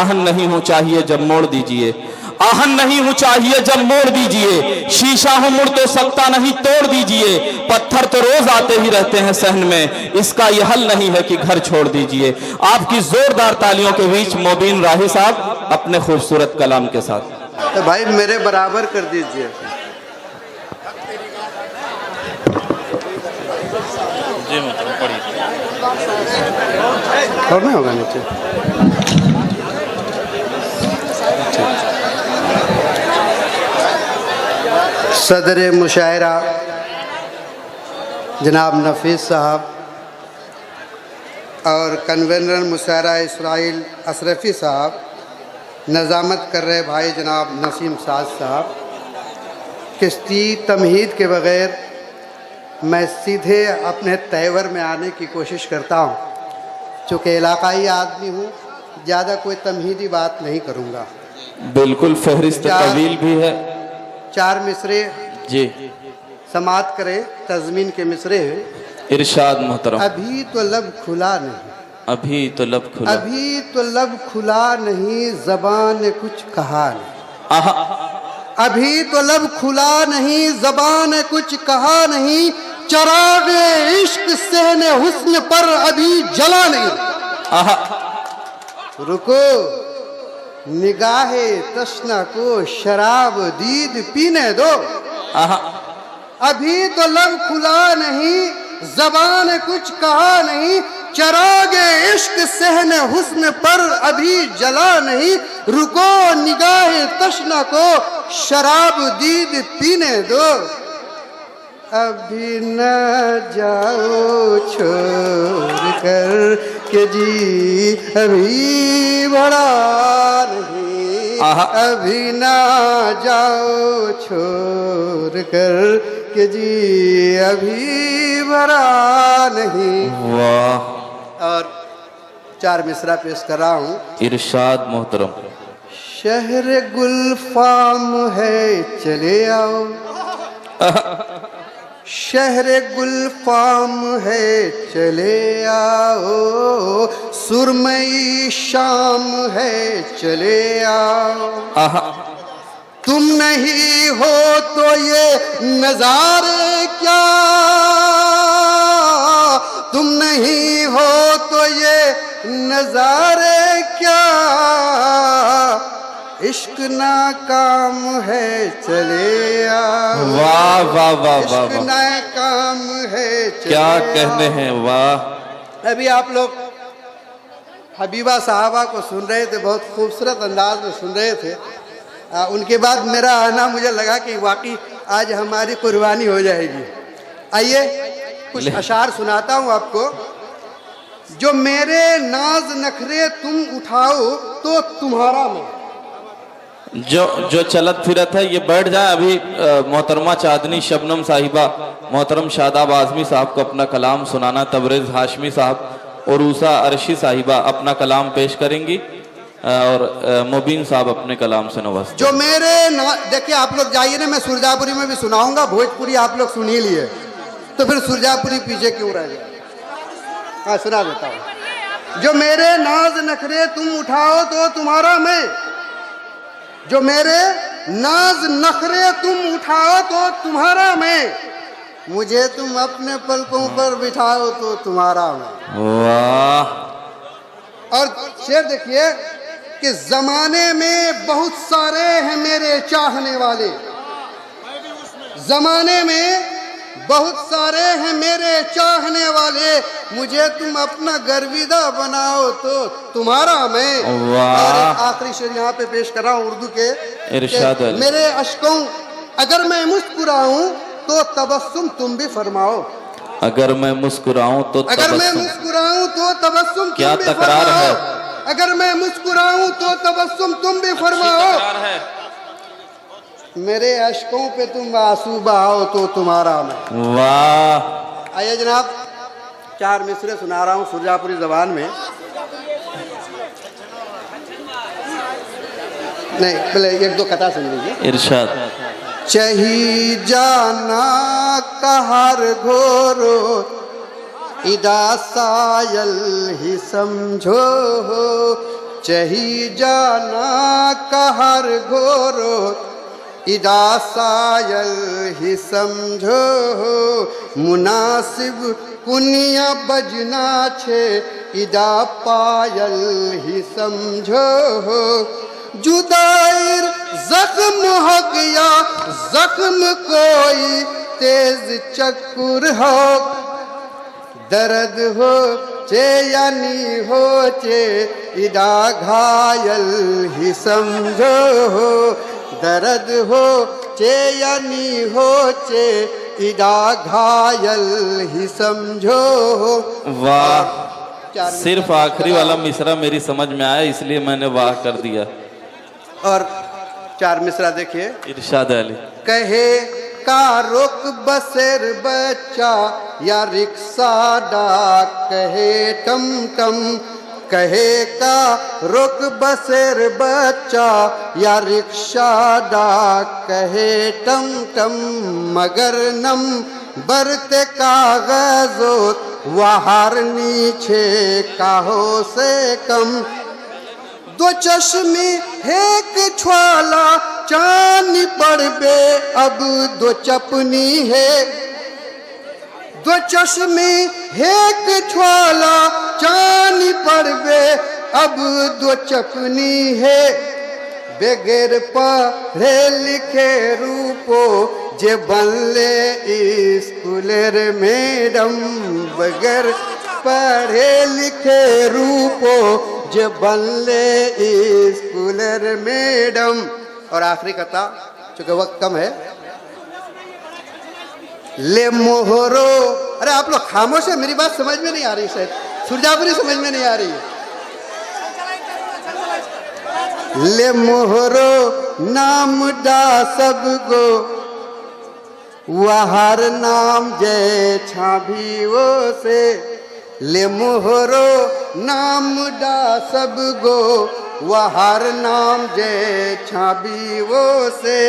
आहन नहीं हूँ चाहिए जब मोड़ दीजिए, आहन नहीं हूँ चाहिए जब मोड़ दीजिए, शीशा हूँ मुड़ तो सकता नहीं तोड़ दीजिए, पत्थर तो रोज आते ही रहते हैं सहन में, इसका यह हल नहीं है कि घर छोड़ दीजिए। आपकी जोरदार तालियों के बीच मोबीन राही साहब अपने खूबसूरत कलाम के साथ। तो भाई मेरे बराबर कर दीजिए। और नहीं होगा नीचे। सदर मुशायरा जनाब नफीस साहब और कन्वेनर मुशायरा इसराइल अशरफी साहब, नज़ामत कर रहे भाई जनाब नसीम साज साहब। किश्ती तमहीद के बग़ैर मैं सीधे अपने तैवर में आने की कोशिश करता हूँ। चूँकि इलाकाई आदमी हूँ, ज़्यादा कोई तमहीदी बात नहीं करूँगा। बिल्कुल फहरिस्त तवील भी है। 4 मिसरे जी समात करें, तज़मीन के मिसरे हैं। इरशाद मोहतरम। अभी तो लब खुला नहीं, अभी तो लब खुला, अभी तो लब खुला नहीं, ज़बान ने कुछ कहा नहीं। आहा, अभी तो लब खुला नहीं, ज़बान ने कुछ कहा नहीं, चराग इश्क सहने हुस्न पर अभी जला नहीं। आहा, रुको, निगाहे तशना को शराब दीद पीने दो। आहा, अभी तो लब खुला नहीं, ज़बान ने कुछ कहा नहीं, चराग इश्क सहने हुस्न पर अभी जला नहीं। रुको, निगाहे तशना को शराब दीद पीने दो। अभी न जाओ छोड़ कर के जी अभी बड़ा नहीं। अभी न जाओ छोड़ कर के जी अभी बड़ा नहीं। वाह। और 4 मिसरा पेश कर रहा हूँ। इरशाद मोहतरम। शहर गुलफाम है चले आओ, शहर गुलफाम है चले आओ, सुरमई शाम है चले आओ। तुम नहीं हो तो ये नजारे क्या, तुम नहीं हो तो ये नजारे क्या, इश्क नाकाम है चले आओ। वाह वाह वाह वाह, इश्क नाकाम है चले क्या कहने हैं। वाह। अभी आप लोग हबीबा साहबा को सुन रहे थे, बहुत खूबसूरत अंदाज में सुन रहे थे। उनके बाद मेरा आना मुझे लगा कि वाकई आज हमारी कुर्बानी हो जाएगी। आइए कुछ अशार सुनाता हूँ आपको। जो मेरे नाज नखरे तुम उठाओ तो तुम्हारा मैं। जो चलत फिरत है ये बैठ जाए। अभी मोहतरमा चांदनी शबनम साहिबा मोहतरम शादाब आजमी साहब को अपना कलाम सुनाना, तबरेज हाशमी साहब और ऊसा अरशी साहिबा अपना कलाम पेश करेंगी और मुबीन साहब अपने कलाम से नवाज। जो मेरे देखिए आप लोग जाइए ना, मैं सुरजापुरी में भी सुनाऊंगा, भोजपुरी आप लोग सुन ही लिए तो फिर सुरजापुरी पीछे क्यों रह जाए। हाँ सुना देता हूँ। जो मेरे नाज नखरे तुम उठाओ तो तुम्हारा मैं, जो मेरे नाज नखरे तुम उठाओ तो तुम्हारा मैं, मुझे तुम अपने पलकों पर बिठाओ तो तुम्हारा मैं। वाह। और शेर देखिए कि जमाने में बहुत सारे हैं मेरे चाहने वाले, जमाने में बहुत सारे हैं मेरे चाहने वाले, मुझे तुम अपना गर्विदा बनाओ तो तुम्हारा मैं। और आखिरी शेर यहाँ पे पेश कर रहा हूँ उर्दू के। इरशाद है। मेरे अश्कों अगर मैं मुस्कुराऊं तो तबस्सुम तुम भी फरमाओ। अगर मैं मुस्कुराऊं तो अगर मैं मुस्कुराऊं तो तबस्सुम क्या तुम भी तकरार है। अगर मैं मुस्कुराऊं तो तबस्सुम तुम भी फरमाओ। मेरे अश्कों पे तुम आंसू बहाओ तो तुम्हारा मैं। वाह। आइए जनाब 4 मिसरे सुना रहा हूँ सुरजापुरी जबान में। नहीं पहले 1-2 कथा सुन लीजिए। इरशाद। चही जाना कहर घोरो इदा सायल ही समझो, चही जाना कहर घोरो इदा सायल ही समझो मुनासिब कुनिया बजना छे इदा पायल ही समझो जुदाईर जख्म हो गया जख्म कोई तेज चक्कर हो दर्द हो चे यानी हो चे इदा घायल ही समझो दर्द हो चे यानी हो चे इदा घायल ही समझो। वाह, सिर्फ आखिरी वाला मिसरा मेरी समझ में आया इसलिए मैंने वाह कर दिया। और 4 मिसरा देखिए। इरशाद अली। कहे का रुक बसेर बच्चा या रिक्शा डाक कहे टम टम कहे का रुक बसेर बच्चा या रिक्शा डाक कहे टम टम मगर नम बरते कागजो वहार नीचे काहो से कम दो चश्मे एक छ्वाला चांदी पड़बे अब दो चपनी है दो चश्मे एक छ्वाला चांदी पड़बे अब दो चपनी है बगैर पढ़े लिखे रूपो जे बनले स्कूलेर मैडम बगैर पढ़े लिखे रूपो जे बनले स्कूलेर मैडम। और आखिरी कथा चूंकि वक्त कम है। ले मोहरो, अरे आप लोग खामोश है, मेरी बात समझ में नहीं आ रही, शायद सुरजापुरी समझ में नहीं आ रही। ले मोहरो नाम डा सब गो वहार नाम जय छाभी वो से ले मोहरो नाम डा सब गो वहार नाम जय छाबी वो से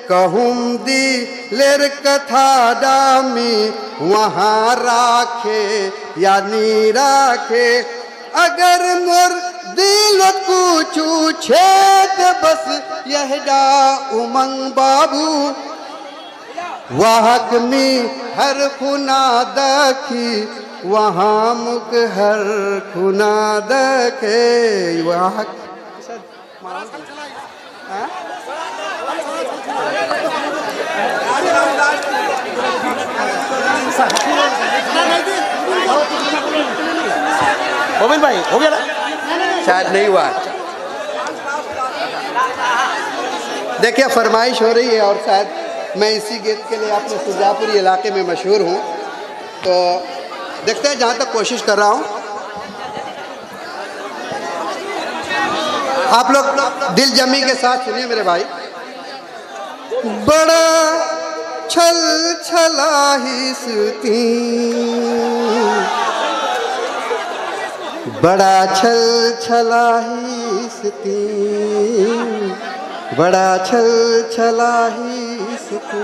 कहूम दी लेर कथा डामी वहाँ राखे या नी राखे अगर मोर दिल कुछू छेद बस यह डा उमंग बाबू वाहक में हर खुना दखी वहाँ मुख हर खुना दखे वाहक मोबिल भाई हो गया ना? शायद नहीं हुआ। देखिए फरमाइश हो रही है और शायद मैं इसी गीत के लिए अपने सुरजापुरी इलाके में मशहूर हूँ, तो देखते हैं जहाँ तक कोशिश कर रहा हूँ। आप लोग दिल जमी के साथ सुनिए मेरे भाई। बड़ा छल छलाही सुती बड़ा छल छलाही सुती बड़ा छल छलाही सुती।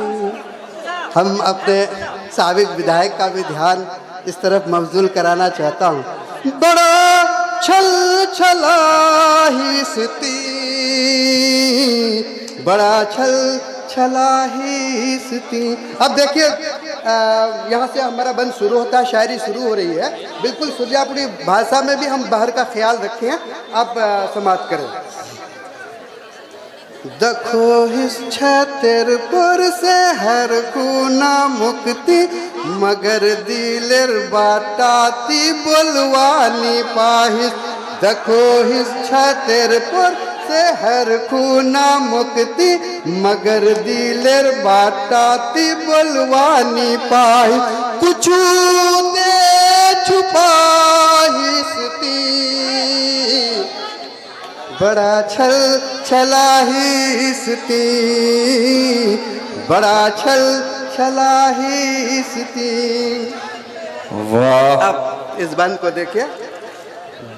हम अपने साबिक विधायक का भी ध्यान इस तरफ मबजूल कराना चाहता हूँ। बड़ा छल छलाही सुती बड़ा छल छलाही सुती। अब देखिए यहाँ से हमारा बंद शुरू होता है, शायरी शुरू हो रही है। बिल्कुल सुरजापुरी भाषा में भी हम बाहर का ख्याल रखें, आप समाप्त करें। देखो इस छतर पर से हर गुना मुक्ति मगर दिलेर बाटाती बोलवानी पाहिस। देखो इस छतर पर से हर खुना मुक्ति मगर दिलेर बाटाती बोलवानी पाहिस। कुछ दे छुपाहिसती बड़ा छल छलाही सुती बड़ा छल छलाही सुती। वाह, अब इस बंद को देखिए।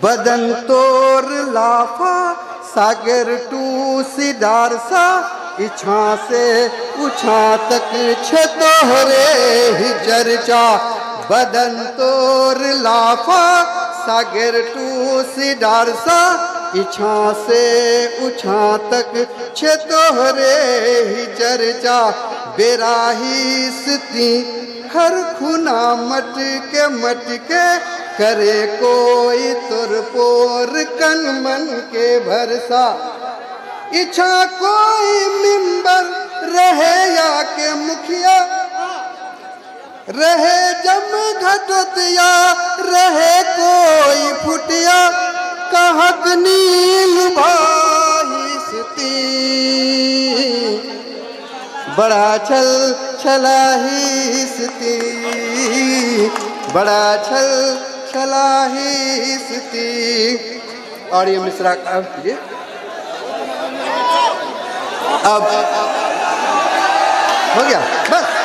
बदन तोर लाफा सागर टू सिदार सा इछा से उछा तक छतोरे ही चर्चा। बदन तोर लाफा सागर टू सिदार सा इछा से उछा तक छे तोहरे ही चर्चा बेराही स्ती हर खुना मटके करे कोई तुर पोर कन मन के भरसा इच्छा कोई मिंबर रहे या के मुखिया रहे जम घटतिया रहे कोई फुटिया कहक नील भाई सती बड़ा छल छलाही सती बड़ा छल छलाही सती। और ये मिश्रा अब हो गया बस।